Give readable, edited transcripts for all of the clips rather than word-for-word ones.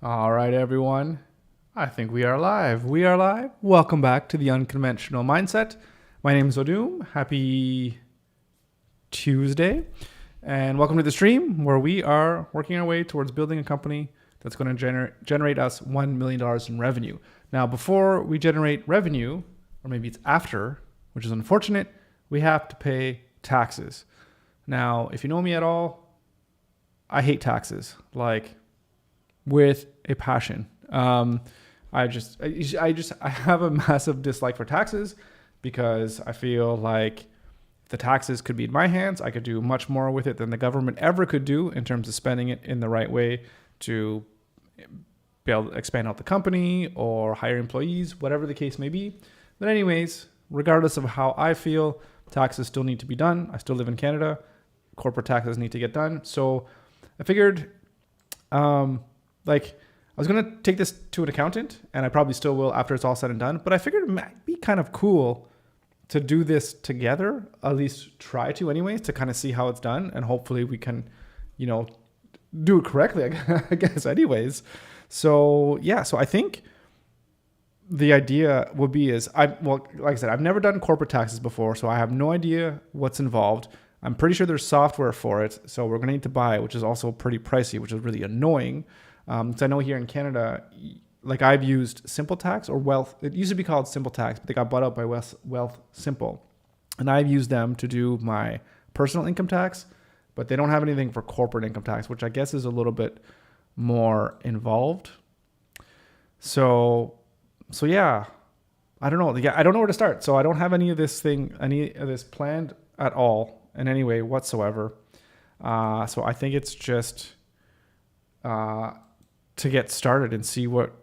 All right, everyone. I think we are live. We are live. Welcome back to the Unconventional Mindset. My name is Odum. Happy Tuesday. And welcome to the stream where we are working our way towards building a company that's going to generate us $1 million in revenue. Now, before we generate revenue, or maybe it's after, which is unfortunate, we have to pay taxes. Now, if you know me at all, I hate taxes, like with a passion. I have a massive dislike for taxes because I feel like if the taxes could be in my hands, I could do much more with it than the government ever could do in terms of spending it in the right way to be able to expand out the company or hire employees, whatever the case may be. But anyways, regardless of how I feel, taxes still need to be done. I still live in Canada. Corporate taxes need to get done. So I figured, I was going to take this to an accountant, and I probably still will after it's all said and done. But I figured it might be kind of cool to do this together, at least try to anyways, to kind of see how it's done. And hopefully we can, do it correctly, I guess, anyways. So, yeah, so I think the idea would be like I said, I've never done corporate taxes before, so I have no idea what's involved. I'm pretty sure there's software for it, so we're going to need to buy it, which is also pretty pricey, which is really annoying. So I know here in Canada, like I've used Simple Tax or Wealth. It used to be called Simple Tax, but they got bought out by Wealth Simple. And I've used them to do my personal income tax, but they don't have anything for corporate income tax, which I guess is a little bit more involved. So yeah, I don't know. I don't know where to start. So I don't have any of this planned at all in any way whatsoever. So I think it's just to get started and see what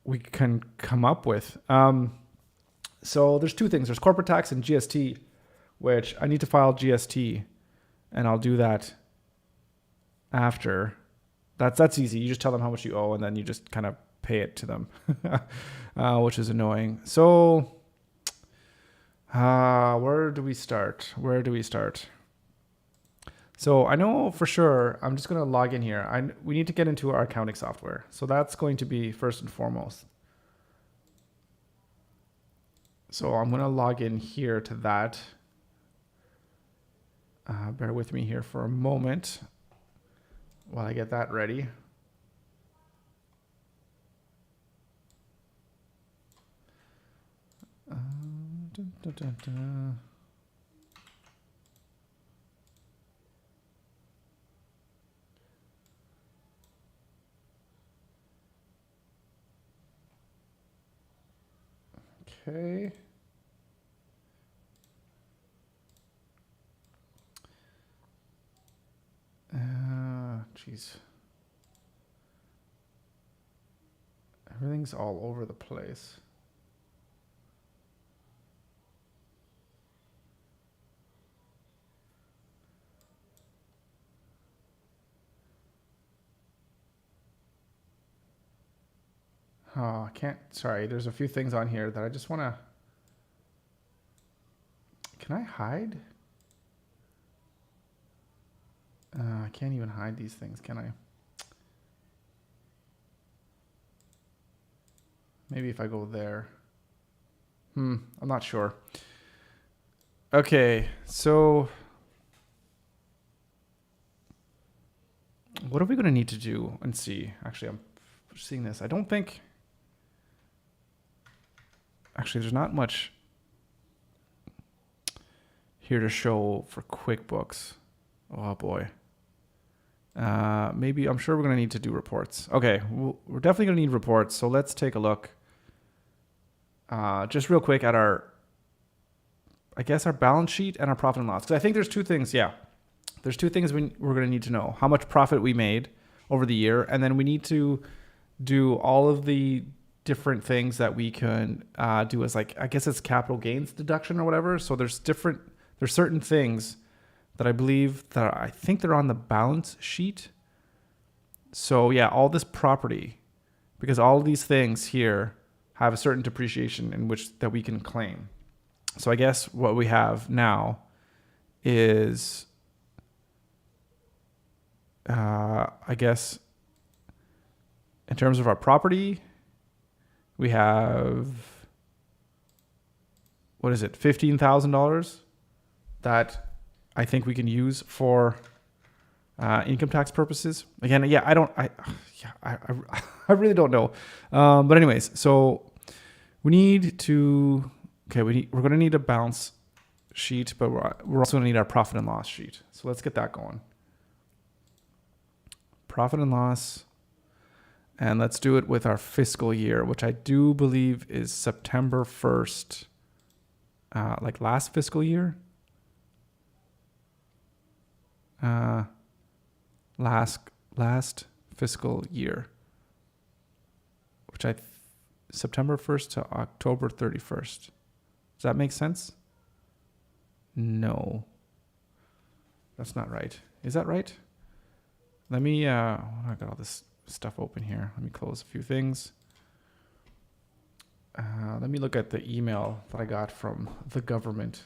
we can come up with. So there's two things. There's corporate tax and GST, which I need to file GST, and I'll do that after. That's easy. You just tell them how much you owe, and then you just kind of pay it to them, which is annoying. So where do we start? So I know for sure, I'm just going to log in here. We need to get into our accounting software. So that's going to be first and foremost. So I'm going to log in here to that. Bear with me here for a moment while I get that ready. Okay. Geez. Everything's all over the place. Oh, I can't. Sorry, there's a few things on here that I just want to. Can I hide? I can't even hide these things, can I? Maybe if I go there. I'm not sure. Okay, so what are we going to need to do and see? Actually, I'm seeing this. I don't think. Actually, there's not much here to show for QuickBooks. Oh boy. Maybe I'm sure we're going to need to do reports. Okay, we're definitely going to need reports. So let's take a look just real quick at our balance sheet and our profit and loss. Because I think there's two things. Yeah, there's two things we're going to need to know. How much profit we made over the year. And then we need to do all of the different things that we can do as it's capital gains deduction or whatever. So there's certain things that I think they're on the balance sheet. So yeah, all this property, because all of these things here have a certain depreciation in which that we can claim. So I guess what we have now is, In terms of our property, we have, what is it, $15,000 that I think we can use for income tax purposes. Again, yeah, I really don't know. But anyways, so we need to, we're going to need a balance sheet, but we're also going to need our profit and loss sheet. So let's get that going. Profit and loss. And let's do it with our fiscal year, which I do believe is September 1st, like last fiscal year. Last fiscal year, which September 1st to October 31st. Does that make sense? No, that's not right. Is that right? Let me, I got all this stuff open here. Let me close a few things. Let me look at the email that I got from the government.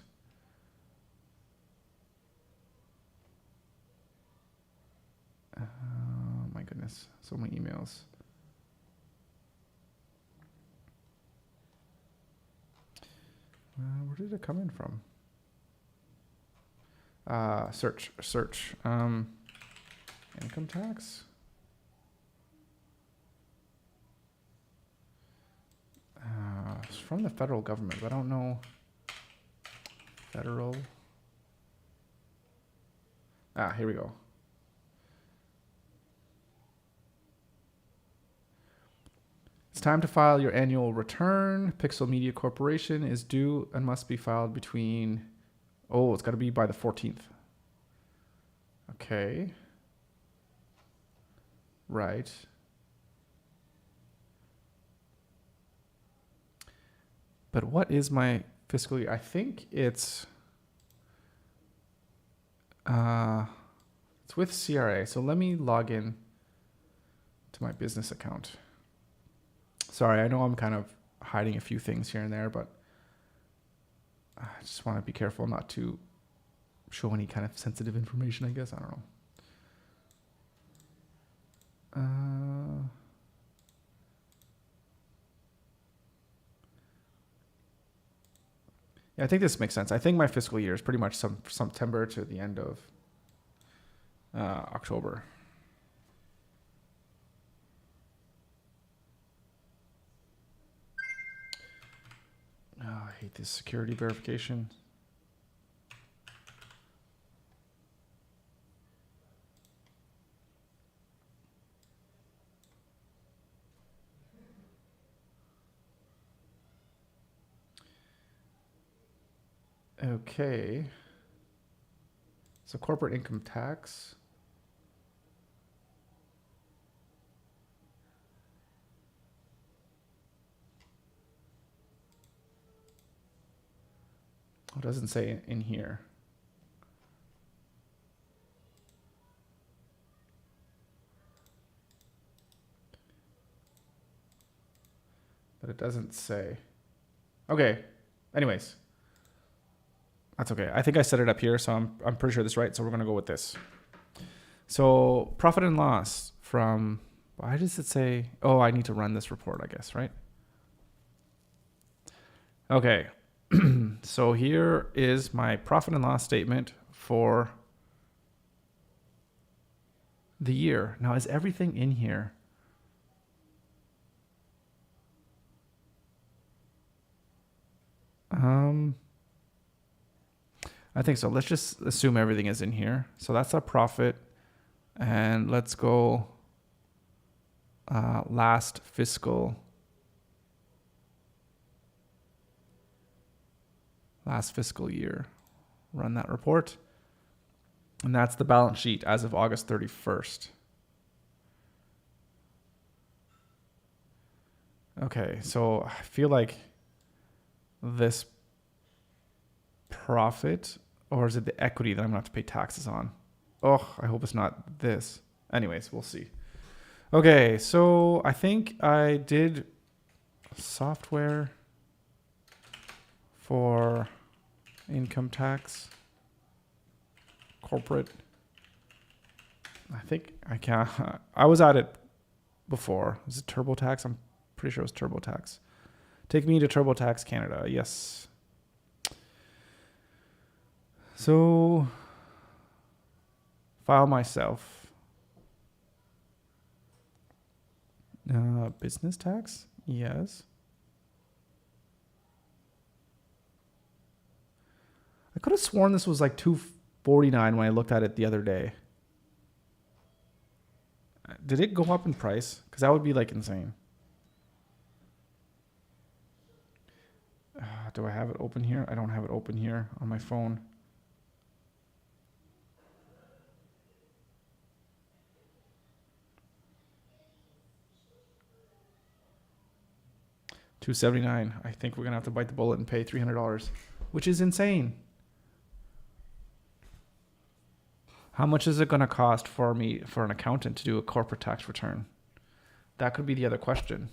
My goodness, so many emails. Where did it come in from? Search. Income tax. It's from the federal government, but I don't know. Federal. Here we go. It's time to file your annual return. Pixel Media Corporation is due and must be filed between, it's got to be by the 14th. Okay. Right. But what is my fiscal year? I think it's with CRA. So let me log in to my business account. Sorry, I know I'm kind of hiding a few things here and there, but I just want to be careful not to show any kind of sensitive information, I guess. I don't know. Yeah, I think this makes sense. I think my fiscal year is pretty much September to the end of October. I hate this security verification. Okay. So corporate income tax. It doesn't say in here. But it doesn't say. Okay. Anyways. That's okay. I think I set it up here, so I'm pretty sure this is right. So we're going to go with this. So profit and loss from, why does it say, I need to run this report, I guess, right? Okay. So here is my profit and loss statement for the year. Now, is everything in here? I think so. Let's just assume everything is in here. So that's our profit. And let's go last fiscal year. Run that report. And that's the balance sheet as of August 31st. Okay, so I feel like this profit, or is it the equity that I'm going to have to pay taxes on? I hope it's not this. Anyways, we'll see. Okay, so I think I did software for income tax, corporate. I think I was at it before. Is it TurboTax? I'm pretty sure it was TurboTax. Take me to TurboTax Canada. Yes. So, file myself. Business tax? Yes. I could have sworn this was like $249 when I looked at it the other day. Did it go up in price? Because that would be like insane. Do I have it open here? I don't have it open here on my phone. $279. I think we're gonna have to bite the bullet and pay $300, which is insane. How much is it gonna cost for an accountant to do a corporate tax return? That could be the other question.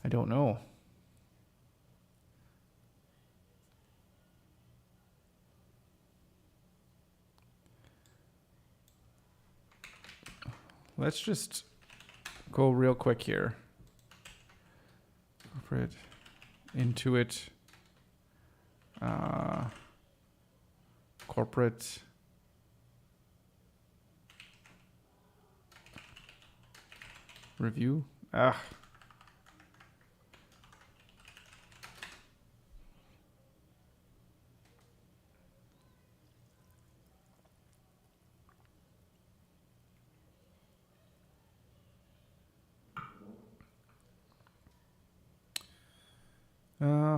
I don't know. Let's just go real quick here. Corporate, Intuit, corporate. Review.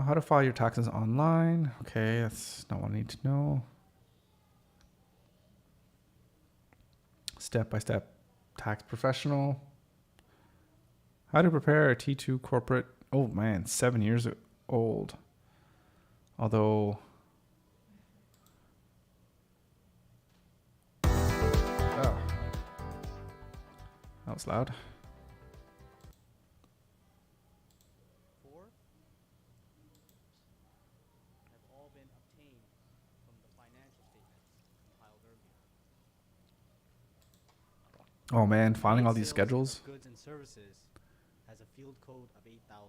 How to file your taxes online. Okay, that's not what I need to know. Step-by-step tax professional. How to prepare a T2 corporate. Oh man, 7 years old. Although, that was loud. Oh man, filing all these schedules. Goods and services has a field code of 8,000.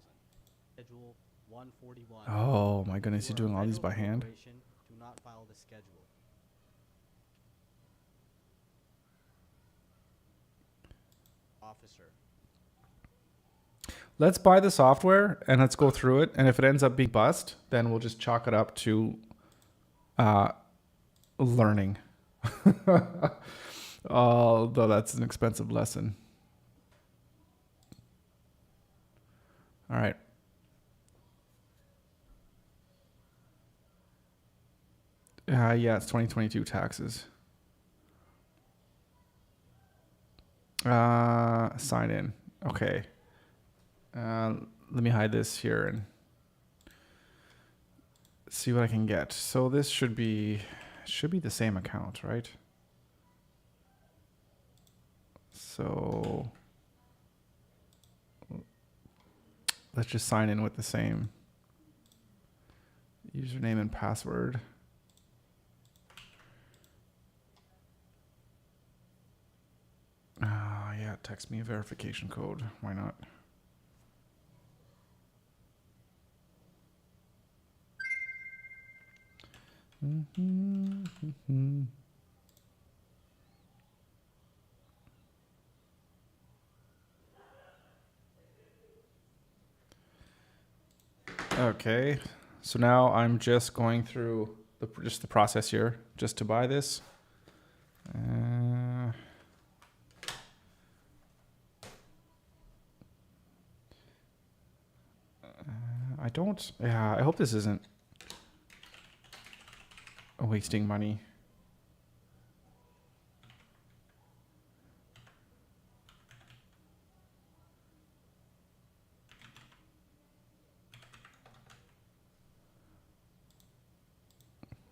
Schedule 141. Oh my goodness, you're doing all these by hand. Do not file the schedule. Officer. Let's buy the software and let's go through it. And if it ends up being bust, then we'll just chalk it up to learning. Although that's an expensive lesson. All right. Yeah, it's 2022 taxes. Sign in. Okay. Let me hide this here and see what I can get. So this should be the same account, right? So let's just sign in with the same username and password. Yeah, text me a verification code. Why not? Okay, so now I'm just going through the process here just to buy this. I hope this isn't wasting money.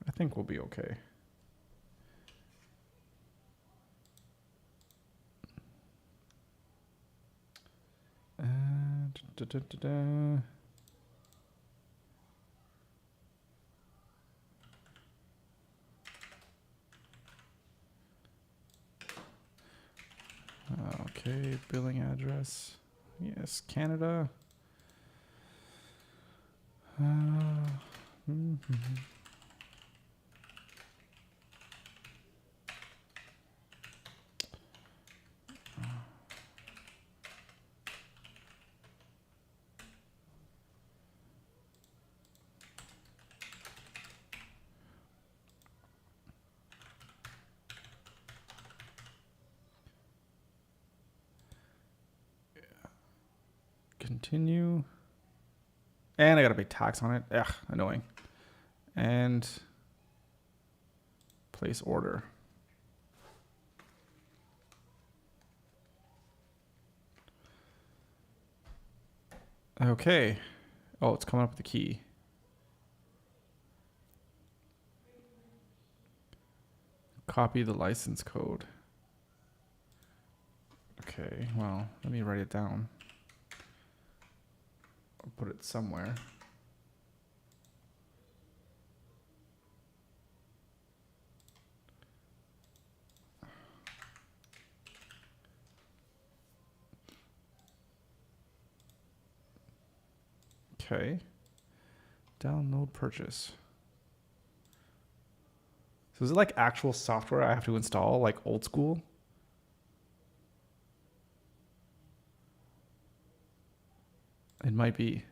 I think we'll be okay. Okay, billing address. Yes, Canada. Mhm. Continue. And I gotta pay tax on it. Ugh, annoying. And place order. Okay. Oh, it's coming up with the key. Copy the license code. Okay, well, let me write it down. I'll put it somewhere. Okay. Download purchase. So is it like actual software I have to install, like old school? It might be.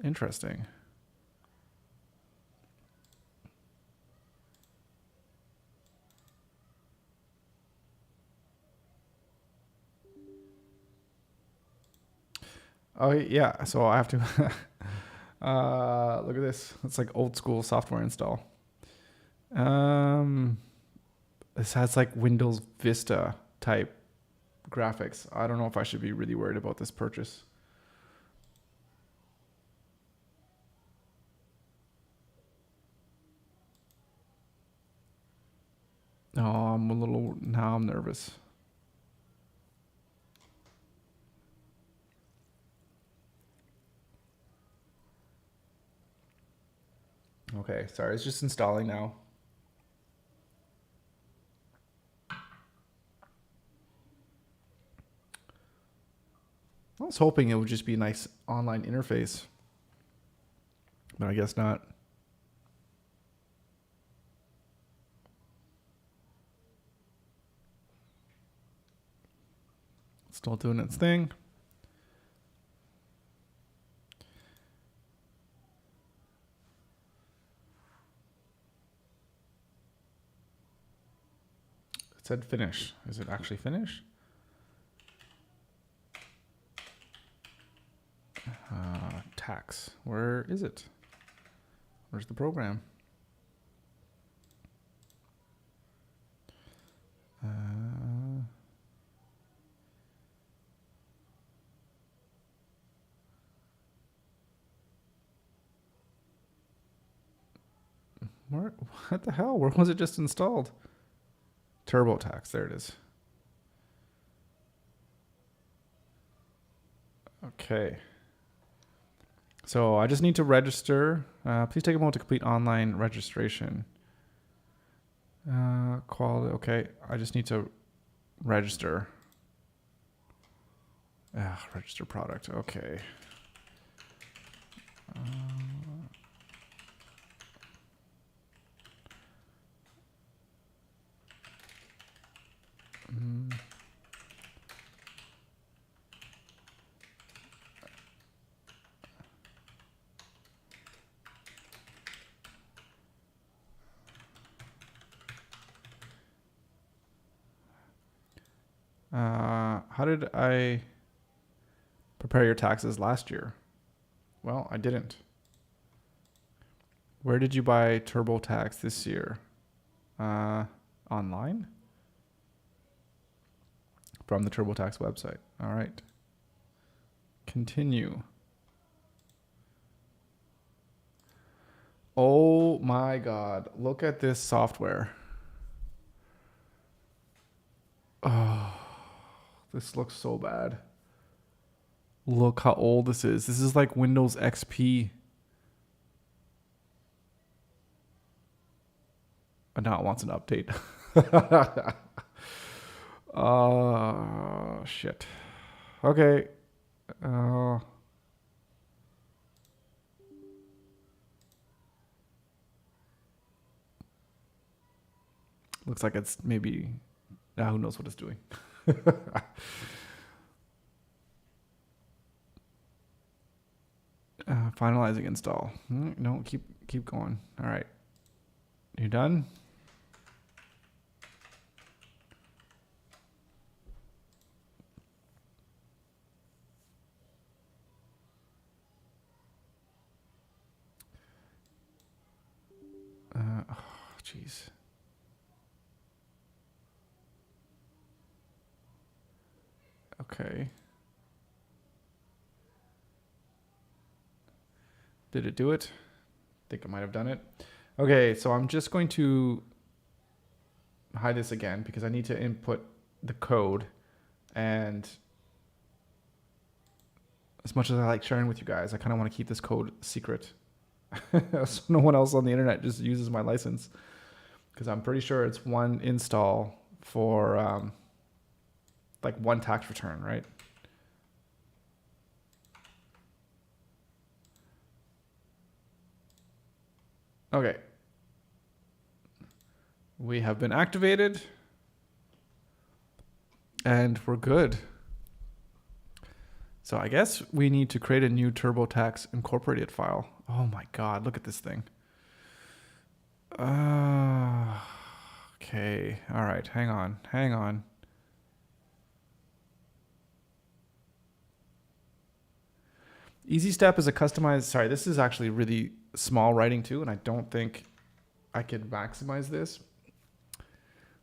Interesting. Oh yeah, so I have to look at this. It's like old school software install. This has like Windows Vista type graphics. I don't know if I should be really worried about this purchase. Oh, now I'm nervous. Okay, sorry, it's just installing now. I was hoping it would just be a nice online interface, but I guess not. Still doing its thing. It said finish. Is it actually finish? Tax. Where is it? Where's the program? What the hell? Where was it just installed? TurboTax. There it is. Okay. So I just need to register. Please take a moment to complete online registration. Quality. Okay. I just need to register. Register product. Okay. How did I prepare your taxes last year? Well, I didn't. Where did you buy TurboTax this year? Online? From the TurboTax website. All right. Continue. Oh my God. Look at this software. Oh, this looks so bad. Look how old this is. This is like Windows XP. And now it wants an update. Shit. Okay. Looks like it's maybe... who knows what it's doing. Finalizing install. No, keep going. All right. You done? Jeez. Okay. Did it do it? I think I might have done it. Okay, so I'm just going to hide this again because I need to input the code. And as much as I like sharing with you guys, I kind of want to keep this code secret. So no one else on the internet just uses my license. Because I'm pretty sure it's one install for like one tax return, right? Okay. We have been activated. And we're good. So I guess we need to create a new TurboTax Incorporated file. Oh my God, look at this thing. Okay. All right. Hang on. Easy Step is a customized... Sorry, this is actually really small writing too, and I don't think I could maximize this.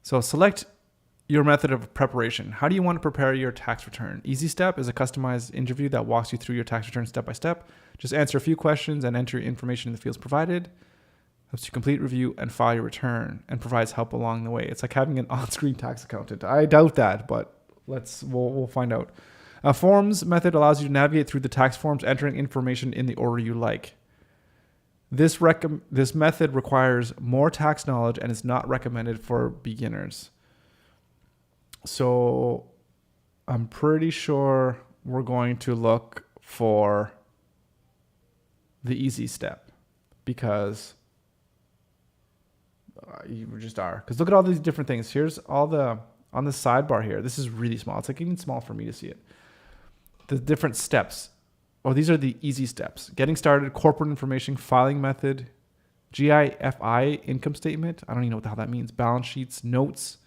So select your method of preparation. How do you want to prepare your tax return? Easy Step is a customized interview that walks you through your tax return step by step. Just answer a few questions and enter information in the fields provided. Helps you complete, review, and file your return, and provides help along the way. It's like having an on-screen tax accountant. I doubt that, but we'll find out. A forms method allows you to navigate through the tax forms, entering information in the order you like. This method requires more tax knowledge and is not recommended for beginners. So I'm pretty sure we're going to look for the easy step because you just are. Because look at all these different things. Here's all on the sidebar here. This is really small. It's like even small for me to see it. The different steps. Oh, these are the easy steps. Getting started, corporate information, filing method, GIFI, income statement. I don't even know what the hell that means. Balance sheets, notes,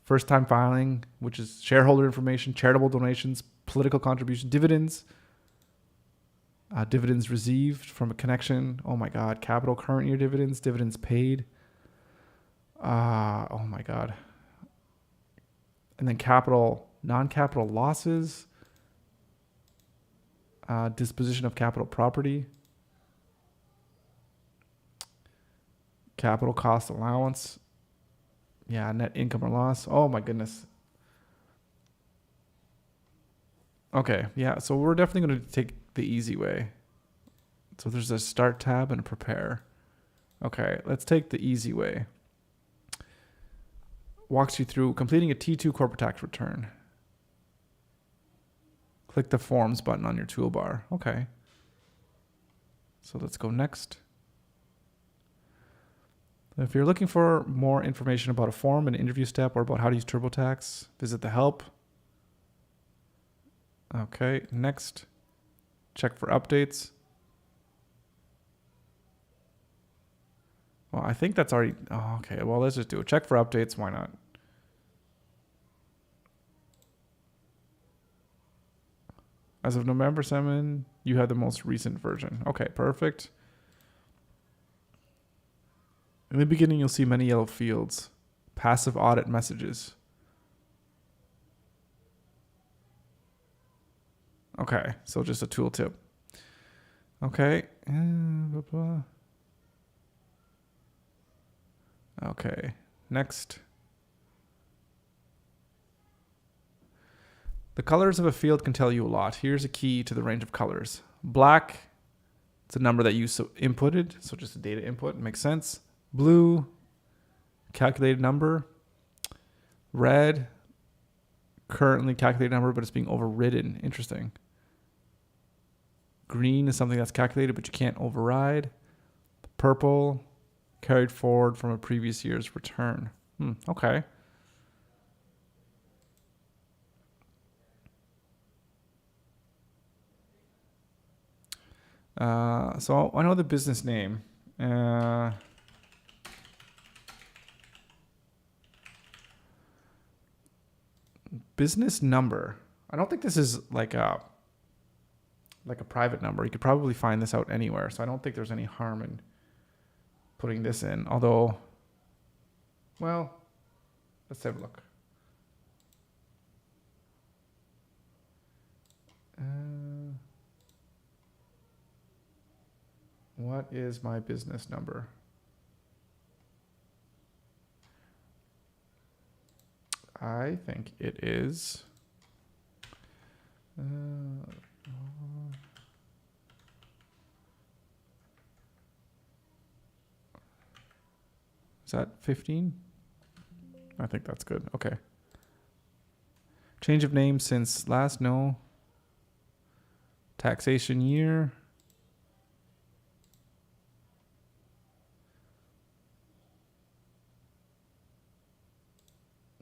first time filing, which is shareholder information, charitable donations, political contribution, dividends, dividends received from a connection. Oh my God. Capital current year dividends, dividends paid. Oh my God. And then capital, non-capital losses, disposition of capital property, capital cost allowance. Yeah, net income or loss. Oh my goodness. Okay, yeah, so we're definitely going to take the easy way. So there's a start tab and a prepare. Okay, let's take the easy way. Walks you through completing a T2 corporate tax return. Click the forms button on your toolbar. Okay. So let's go next. If you're looking for more information about a form, an interview step, or about how to use TurboTax, visit the help. Okay, next. Check for updates. Well, I think that's already... Oh, okay, well, let's just do it. Check for updates. Why not? As of November 7, you have the most recent version. Okay, perfect. In the beginning, you'll see many yellow fields. Passive audit messages. Okay, so just a tooltip. Okay. Blah, blah. Okay, next. The colors of a field can tell you a lot. Here's a key to the range of colors. Black, it's a number that you inputted, so just a data input, makes sense. Blue, calculated number. Red, currently calculated number, but it's being overridden. Interesting. Green is something that's calculated, but you can't override. Purple, carried forward from a previous year's return. Okay. So I know the business name. Business number. I don't think this is like a private number. You could probably find this out anywhere. So I don't think there's any harm in putting this in. Although, well, let's have a look. What is my business number? I think it is. Is that 15? I think that's good. Okay. Change of name since last? No. Taxation year?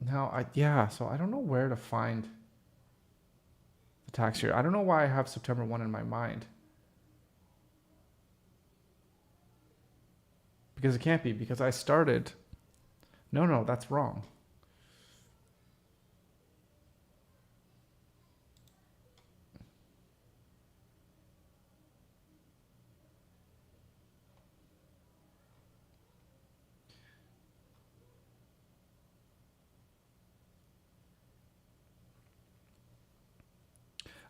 Now, so I don't know where to find the tax year. I don't know why I have September 1 in my mind. Because it can't be, because I started. No, that's wrong.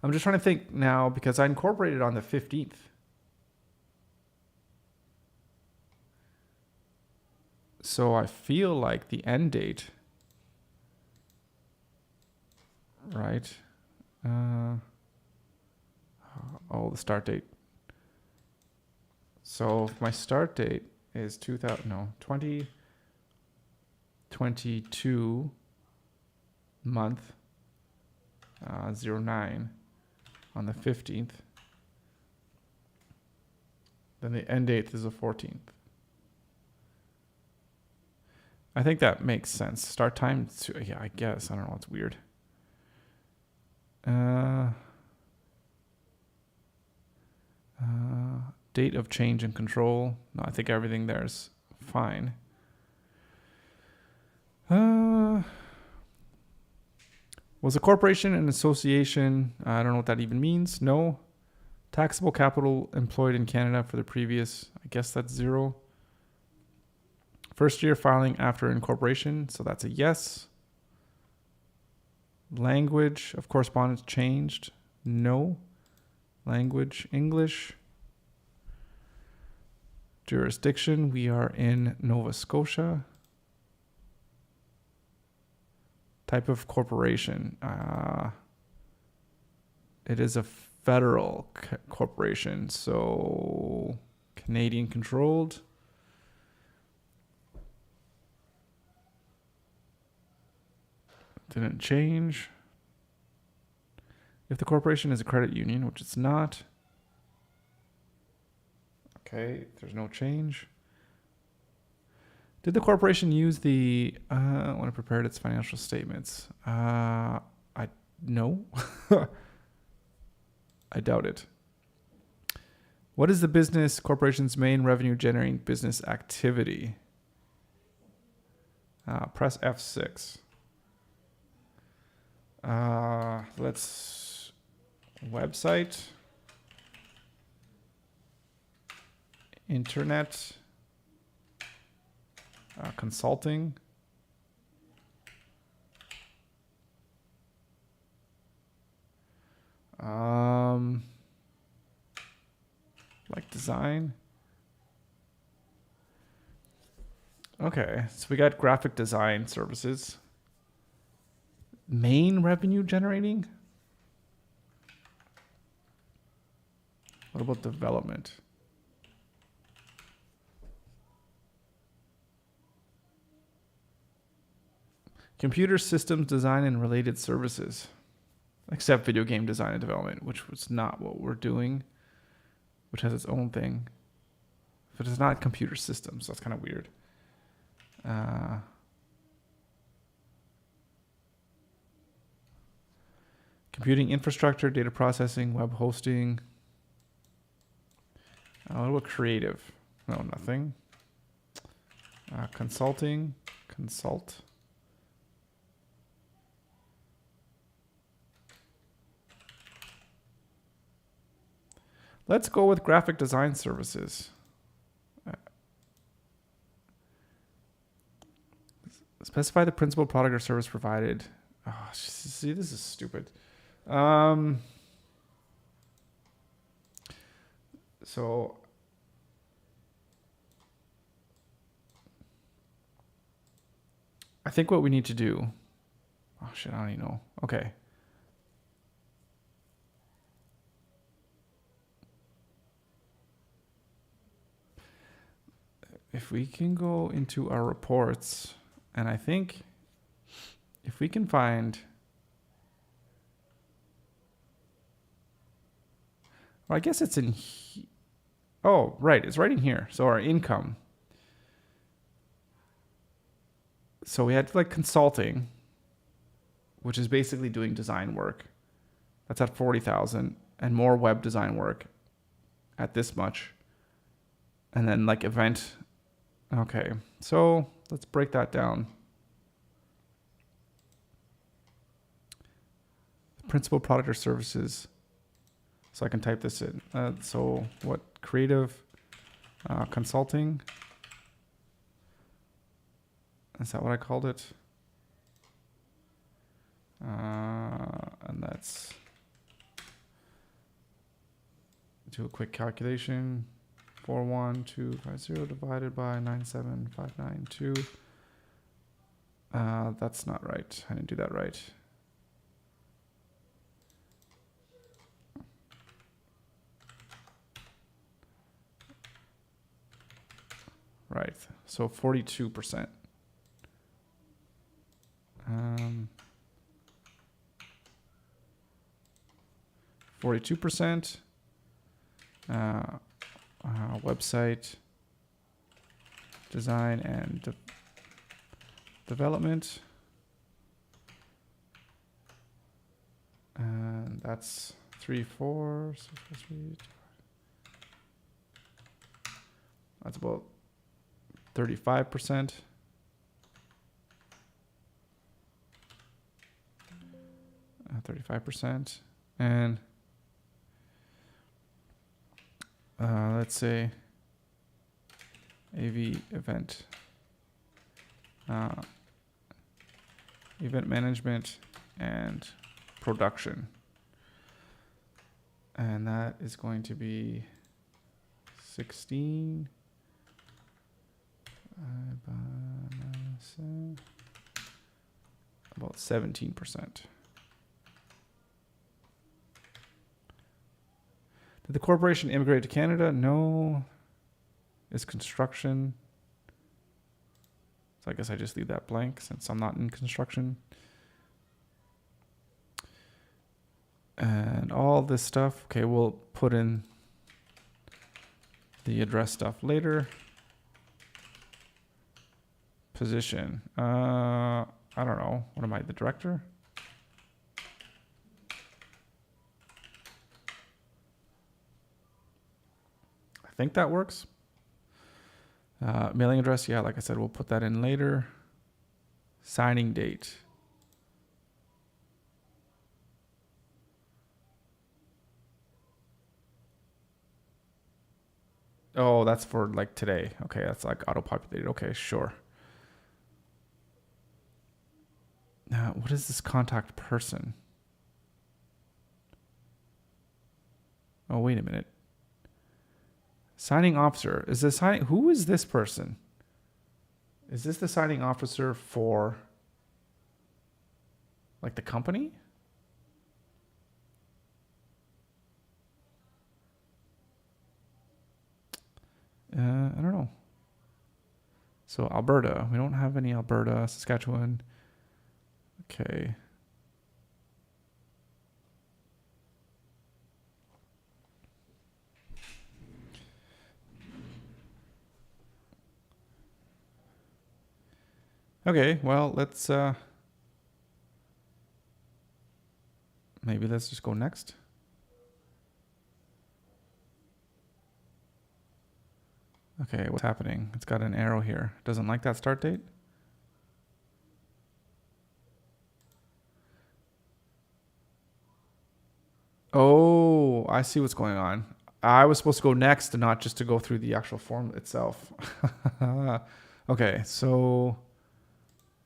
I'm just trying to think now because I incorporated on the 15th. So I feel like the end date, right? The start date. So if my start date is 2022 month 09 on the 15th, then the end date is the 14th. I think that makes sense. Start time, yeah, I guess. I don't know. It's weird. Date of change in control. No, I think everything there's fine. Was a corporation an association? I don't know what that even means. No. Taxable capital employed in Canada for the previous, I guess that's 0. First year filing after incorporation, so that's a yes. Language of correspondence changed. No. Language, English. Jurisdiction, we are in Nova Scotia. Type of corporation. It is a federal corporation, so Canadian controlled. Didn't change. If the corporation is a credit union, which it's not. Okay, there's no change. Did the corporation use the when it prepared its financial statements? No. I doubt it. What is the business corporation's main revenue generating business activity? Press F6. Let's website, internet, consulting, like design. Okay, so we got graphic design services. Main revenue generating? What about development? Computer systems design and related services, except video game design and development, which was not what we're doing, which has its own thing. But it's not computer systems. That's kind of weird. Computing infrastructure, data processing, web hosting. What about creative? No, nothing. Consulting, consult. Let's go with graphic design services. Specify the principal product or service provided. Oh, see, this is stupid. So I think what we need to do. Oh shit, I don't even know. Okay. If we can go into our reports, and I think if we can find, well, I guess it's in, oh, right, it's right in here. So our income. So we had like consulting, which is basically doing design work. That's at 40,000, and more web design work at this much. And then like event. Okay, so let's break that down. Principal product or services. So I can type this in. So what? Creative consulting. Is that what I called it? And that's, do a quick calculation. 41250 divided by 97592. That's not right. I didn't do that right. Right. So 42%. 42%. Website design and development, and that's 3, 4, 6, 3. That's about 35%. Uh, 35%, and let's say AV event, event management and production. And that is going to be 16 about 17%. Did the corporation immigrate to Canada? No. Is construction. So I guess I just leave that blank since I'm not in construction. And all this stuff. Okay, we'll put in the address stuff later. Position. I don't know. What am I, the director? I think that works. Mailing address, yeah, like I said, we'll put that in later. Signing date. Oh, that's for like today. Okay, that's like auto-populated. Okay, sure. What is this contact person? Oh, wait a minute. Signing officer. Is this signing? Who is this person? Is this the signing officer for like the company? I don't know. So Alberta. We don't have any Alberta, Saskatchewan. Okay. Okay, well, let's maybe let's just go next. Okay, what's happening? It's got an arrow here. Doesn't like that start date? Oh, I see what's going on. I was supposed to go next and not just to go through the actual form itself. Okay, so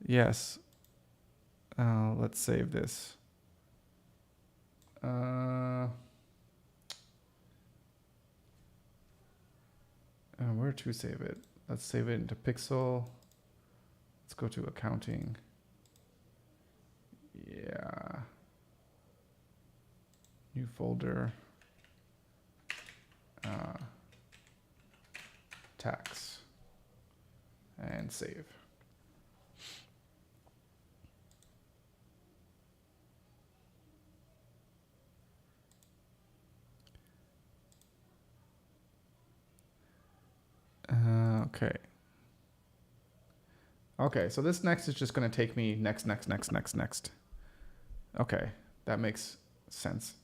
yes. Let's save this. Where to save it? Let's save it into Pixel. Let's go to accounting. Yeah. New folder. Tax. And save. Okay. Okay, so this next is just going to take me next. Okay, that makes sense.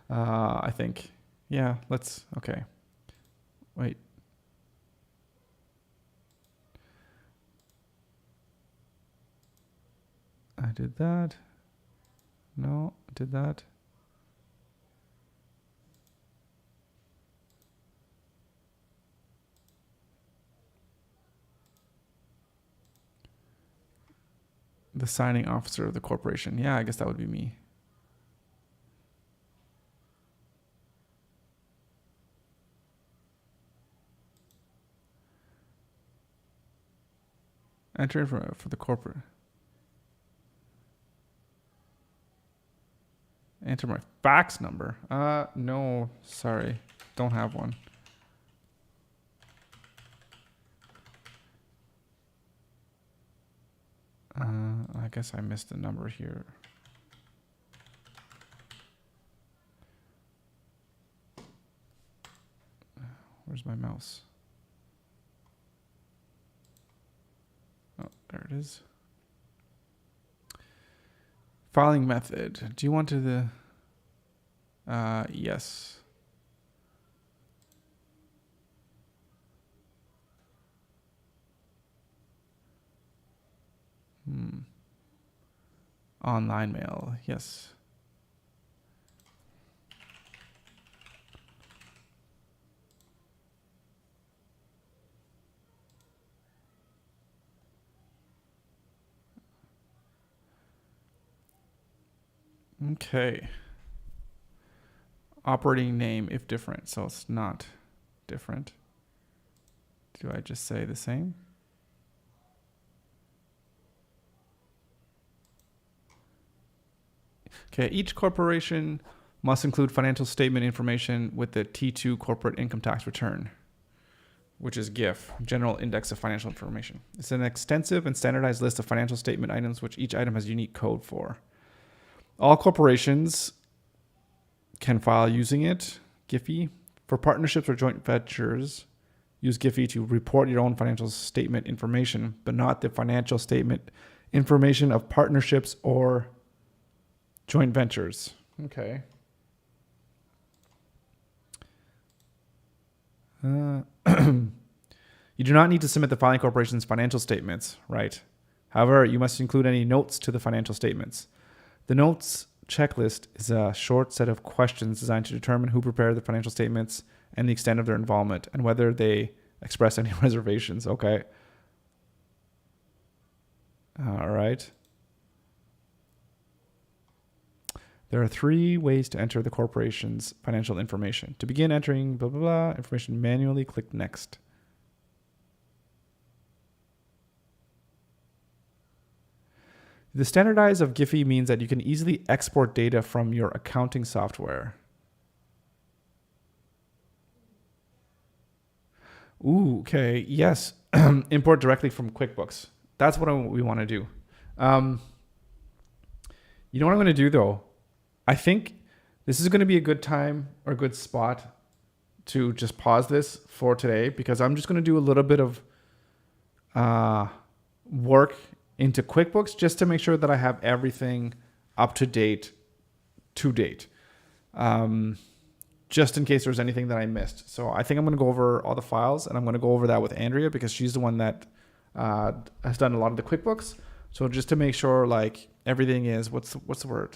I think. Yeah, let's, okay. Wait. I did that. No, I did that. The signing officer of the corporation. Yeah, I guess that would be me. Enter for the corporate. Enter my fax number. No, sorry. Don't have one. I guess I missed the number here. Where's my mouse? Oh, there it is. Filing method. Do you want to the... yes. Online mail. Yes. Okay. Operating name if different. So it's not different. Do I just say the same? Okay, each corporation must include financial statement information with the T2 corporate income tax return, which is GIF, General Index of Financial Information. It's an extensive and standardized list of financial statement items, which each item has unique code for. All corporations can file using it, Giphy. For partnerships or joint ventures, use Giphy to report your own financial statement information, but not the financial statement information of partnerships or joint ventures. Okay. You do not need to submit the filing corporation's financial statements, right? However, you must include any notes to the financial statements. The notes checklist is a short set of questions designed to determine who prepared the financial statements and the extent of their involvement and whether they express any reservations. Okay. All right. There are 3 ways to enter the corporation's financial information. To begin entering blah, blah, blah, information manually, click Next. The standardize of Giphy means that you can easily export data from your accounting software. Ooh, okay, yes. Import directly from QuickBooks. That's what we want to do. You know what I'm going to do though? I think this is going to be a good time or a good spot to just pause this for today, because I'm just going to do a little bit of work into QuickBooks just to make sure that I have everything up to date, just in case there's anything that I missed. So I think I'm going to go over all the files, and I'm going to go over that with Andrea because she's the one that has done a lot of the QuickBooks. So just to make sure like everything is, what's the word?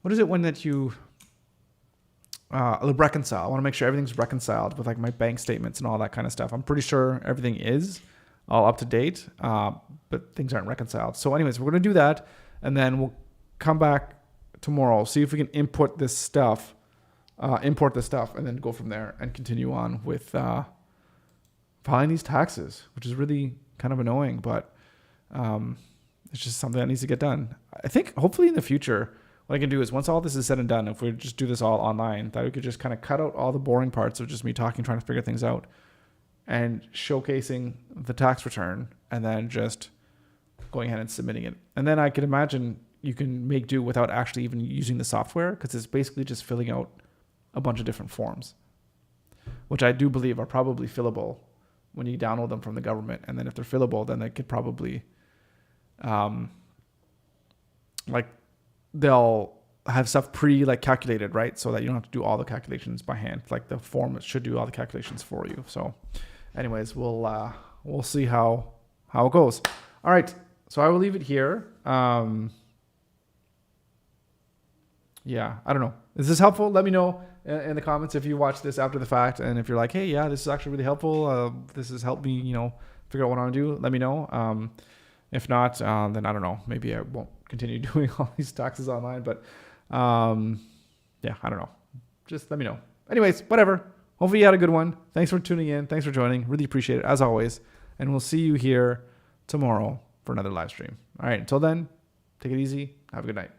What is it when that you reconcile? I want to make sure everything's reconciled with like my bank statements and all that kind of stuff. I'm pretty sure everything is all up to date, but things aren't reconciled. So anyways, we're going to do that, and then we'll come back tomorrow, see if we can import this stuff, and then go from there and continue on with filing these taxes, which is really kind of annoying, but it's just something that needs to get done. I think hopefully in the future, what I can do is once all this is said and done, if we just do this all online, that we could just kind of cut out all the boring parts of just me talking, trying to figure things out, and showcasing the tax return, and then just going ahead and submitting it. And then I could imagine you can make do without actually even using the software, because it's basically just filling out a bunch of different forms, which I do believe are probably fillable when you download them from the government. And then if they're fillable, then they could probably, like they'll have stuff calculated, right? So that you don't have to do all the calculations by hand. Like the form should do all the calculations for you. So anyways, we'll see how it goes. All right. So I will leave it here. Yeah, I don't know. Is this helpful? Let me know in the comments if you watch this after the fact, and if you're like, hey, yeah, this is actually really helpful. This has helped me, figure out what I want to do. Let me know. If not, then I don't know. Maybe I won't continue doing all these taxes online, but yeah, I don't know. Just let me know. Anyways, whatever. Hopefully you had a good one. Thanks for tuning in. Thanks for joining. Really appreciate it as always. And we'll see you here tomorrow for another live stream. All right. Until then, take it easy. Have a good night.